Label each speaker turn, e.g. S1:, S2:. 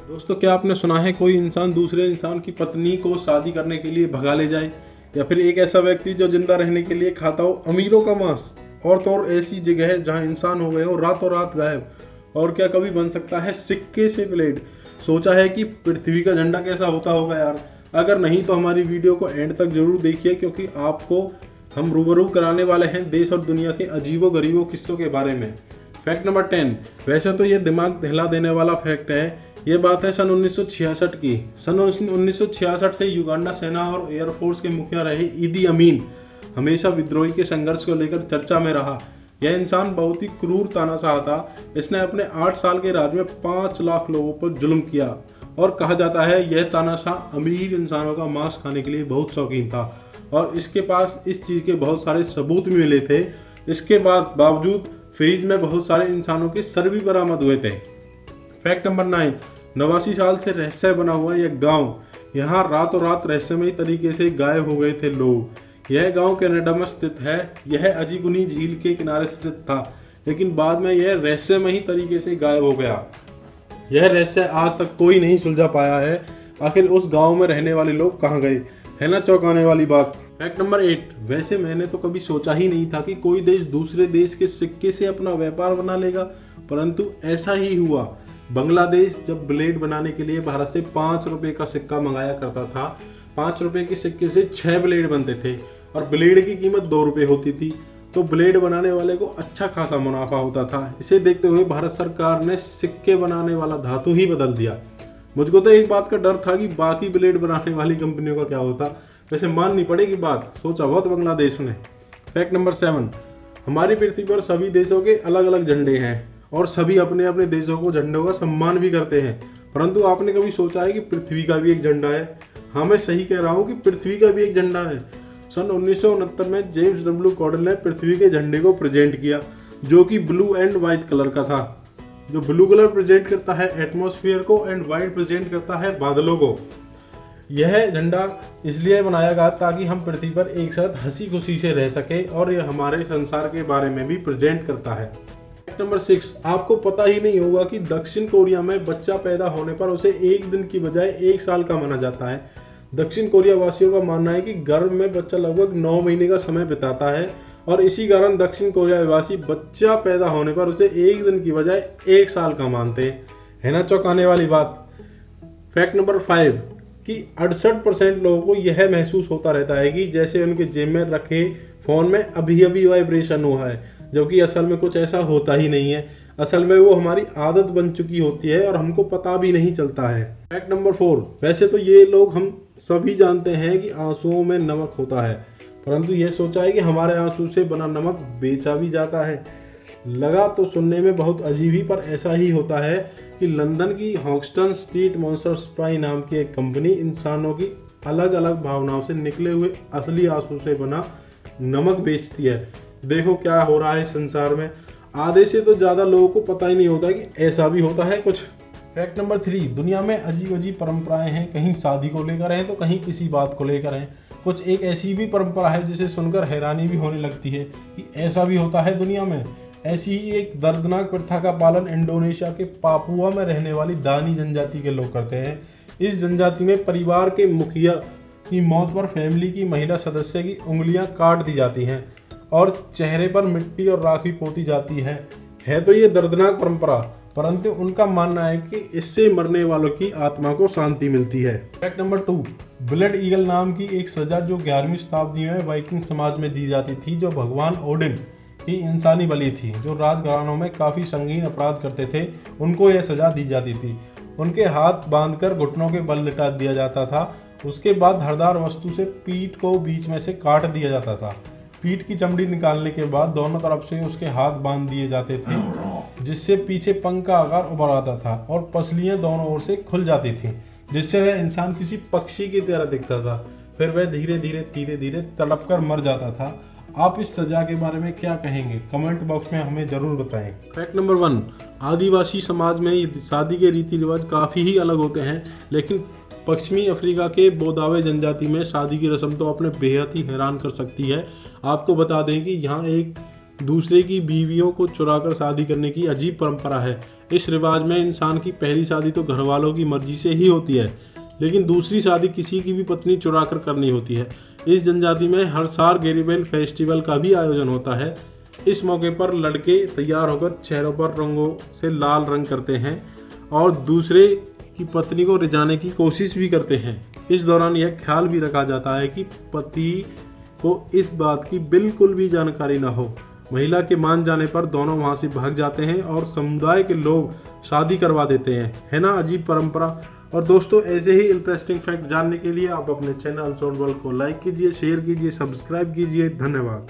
S1: दोस्तों, क्या आपने सुना है कोई इंसान दूसरे इंसान की पत्नी को शादी करने के लिए भगा ले जाए, या फिर एक ऐसा व्यक्ति जो जिंदा रहने के लिए खाता हो अमीरों का मांस। और तो और ऐसी जगह है जहां इंसान हो गए हो रातों रात गायब। और क्या कभी बन सकता है सिक्के से प्लेट। सोचा है कि पृथ्वी का झंडा कैसा होता होगा यार। अगर नहीं तो हमारी वीडियो को एंड तक जरूर देखिए, क्योंकि आपको हम रूबरू कराने वाले हैं देश और दुनिया के अजीबो गरीबों किस्सों के बारे में। Fact number 10। वैसे तो ये दिमाग हिला देने वाला फैक्ट है। ये बात है सन 1966 की। सन 1966 से युगांडा सेना और एयरफोर्स के मुखिया रहे ईदी अमीन हमेशा विद्रोही के संघर्ष को लेकर चर्चा में रहा। यह इंसान बहुत ही क्रूर तानाशाह था। इसने अपने 8 साल के राज में 5 लाख लोगों पर जुल्म किया और कहा जाता है यह तानाशाह अमीर इंसानों का मांस खाने के लिए बहुत शौकीन था और इसके पास इस चीज़ के बहुत सारे सबूत भी मिले थे। इसके बावजूद फ्रीज में बहुत सारे इंसानों के सर भी बरामद हुए थे। Fact number 9। 89 साल से रहस्य बना हुआ यह गांव, यहाँ रातों रात रहस्यमयी तरीके से गायब हो गए थे लोग। यह गांव कनाडा में स्थित है। यह अजीगुनी झील के किनारे स्थित था, लेकिन बाद में यह रहस्यमयी तरीके से गायब हो गया। यह रहस्य आज तक कोई नहीं सुलझा पाया है। आखिर उस गांव में रहने वाले लोग कहाँ गए, है ना चौंकाने वाली बात। Fact number 8। वैसे मैंने तो कभी सोचा ही नहीं था कि कोई देश दूसरे देश के सिक्के से अपना व्यापार बना लेगा, परंतु ऐसा ही हुआ। बांग्लादेश जब ब्लेड बनाने के लिए भारत से 5 रुपए का सिक्का मंगाया करता था, 5 रुपए के सिक्के से 6 ब्लेड बनते थे और ब्लेड की कीमत 2 रुपए होती थी। तो ब्लेड बनाने वाले को अच्छा खासा मुनाफा होता था। इसे देखते हुए भारत सरकार ने सिक्के बनाने वाला धातु ही बदल दिया। मुझको तो एक बात का डर था कि बाकी ब्लेड बनाने वाली कंपनियों का क्या होता। वैसे माननी पड़ेगी बात, सोचा बहुत बांग्लादेश ने। Fact number 7। हमारी पृथ्वी पर सभी देशों के अलग अलग झंडे हैं और सभी अपने अपने देशों को झंडों का सम्मान भी करते हैं, परंतु आपने कभी सोचा है कि पृथ्वी का भी एक झंडा है? हाँ, मैं सही कह रहा हूँ कि पृथ्वी का भी एक झंडा है। सन 1969 में जेम्स डब्ल्यू कॉडल ने पृथ्वी के झंडे को प्रेजेंट किया, जो कि ब्लू एंड व्हाइट कलर का था। जो ब्लू कलर प्रेजेंट करता है एटमॉस्फेयर को एंड व्हाइट प्रेजेंट करता है बादलों को। यह झंडा इसलिए बनाया गया ताकि हम पृथ्वी पर एक साथ हंसी खुशी से रह सके, और यह हमारे संसार के बारे में भी प्रेजेंट करता है। Fact number 6। आपको पता ही नहीं होगा कि दक्षिण कोरिया में बच्चा पैदा होने पर उसे 1 दिन की बजाय 1 साल का माना जाता है। दक्षिण कोरिया वासियों का मानना है कि गर्भ में बच्चा लगभग 9 महीने का समय बिताता है और इसी कारण दक्षिण कोरिया वासी बच्चा पैदा होने पर उसे 1 दिन की बजाय 1 साल का मानते हैं, है ना चौंकाने वाली बात। फैक्ट नंबर 5 कि 68% लोगों को यह महसूस होता रहता है कि जैसे उनके जेब में रखे फोन में अभी अभी वाइब्रेशन हुआ है, जो कि असल में कुछ ऐसा होता ही नहीं है। असल में वो हमारी आदत बन चुकी होती है और हमको पता भी नहीं चलता है। Fact number 4। वैसे तो ये लोग हम सभी जानते हैं कि आंसुओं में नमक होता है, परंतु यह सोचा है कि हमारे आंसू से बना नमक बेचा भी जाता है। लगा तो सुनने में बहुत अजीब ही, पर ऐसा ही होता है कि लंदन की हॉक्स्टन स्ट्रीट मॉन्स्टर सप्लाई नाम की एक कंपनी इंसानों की अलग अलग भावनाओं से निकले हुए असली आंसू से बना नमक बेचती है। देखो क्या हो रहा है संसार में। आधे से तो ज़्यादा लोगों को पता ही नहीं होता कि ऐसा भी होता है कुछ। Fact number 3। दुनिया में अजीब अजीब परंपराएं हैं, कहीं शादी को लेकर हैं तो कहीं किसी बात को लेकर हैं। कुछ एक ऐसी भी परंपरा है जिसे सुनकर हैरानी भी होने लगती है कि ऐसा भी होता है दुनिया में। ऐसी ही एक दर्दनाक प्रथा का पालन इंडोनेशिया के पापुआ में रहने वाली दानी जनजाति के लोग करते हैं। इस जनजाति में परिवार के मुखिया की मौत पर फैमिली की महिला सदस्य की उंगलियां काट दी जाती हैं और चेहरे पर मिट्टी और राखी पोती जाती है तो ये दर्दनाक परंपरा, परंतु उनका मानना है कि इससे मरने वालों की आत्मा को शांति मिलती है। Fact number 2। ब्लड ईगल नाम की एक सजा जो 11वीं शताब्दी में वाइकिंग समाज में दी जाती थी, जो भगवान ओडिन की इंसानी बलि थी, जो राजघरानों में काफ़ी संगीन अपराध करते थे, उनको यह सजा दी जाती थी। उनके हाथ बांधकर घुटनों के बल लिटा दिया जाता था। उसके बाद धारदार वस्तु से पीठ को बीच में से काट दिया जाता था। पीठ की चमड़ी निकालने के बाद दोनों तरफ से उसके हाथ बांध दिए जाते थे, जिससे पीछे पंख का आकार उभर आता था और पसलियां दोनों ओर से खुल जाती थीं, जिससे वह इंसान किसी पक्षी की तरह दिखता था। फिर वह धीरे धीरे तड़प कर मर जाता था। आप इस सजा के बारे में क्या कहेंगे? कमेंट बॉक्स में हमें जरूर बताएं। Fact number 1। आदिवासी समाज में शादी के रीति रिवाज काफ़ी ही अलग होते हैं, लेकिन पश्चिमी अफ्रीका के बोदावे जनजाति में शादी की रस्म तो अपने बेहद ही हैरान कर सकती है। आपको बता दें कि यहाँ एक दूसरे की बीवियों को चुराकर शादी करने की अजीब परंपरा है। इस रिवाज में इंसान की पहली शादी तो घर वालों की मर्जी से ही होती है, लेकिन दूसरी शादी किसी की भी पत्नी चुराकर करनी होती है। इस जनजाति में हर साल गैरीबेल फेस्टिवल का भी आयोजन होता है। इस मौके पर लड़के तैयार होकर चेहरों पर रंगों से लाल रंग करते हैं और दूसरे की पत्नी को रिझाने की कोशिश भी करते हैं। इस दौरान यह ख्याल भी रखा जाता है कि पति को इस बात की बिल्कुल भी जानकारी न हो। महिला के मान जाने पर दोनों वहां से भाग जाते हैं और समुदाय के लोग शादी करवा देते हैं। है ना अजीब परंपरा। और दोस्तों, ऐसे ही इंटरेस्टिंग फैक्ट जानने के लिए आप अपने चैनल अनसोल्ड वर्ल्ड को लाइक कीजिए, शेयर कीजिए, सब्सक्राइब कीजिए। धन्यवाद।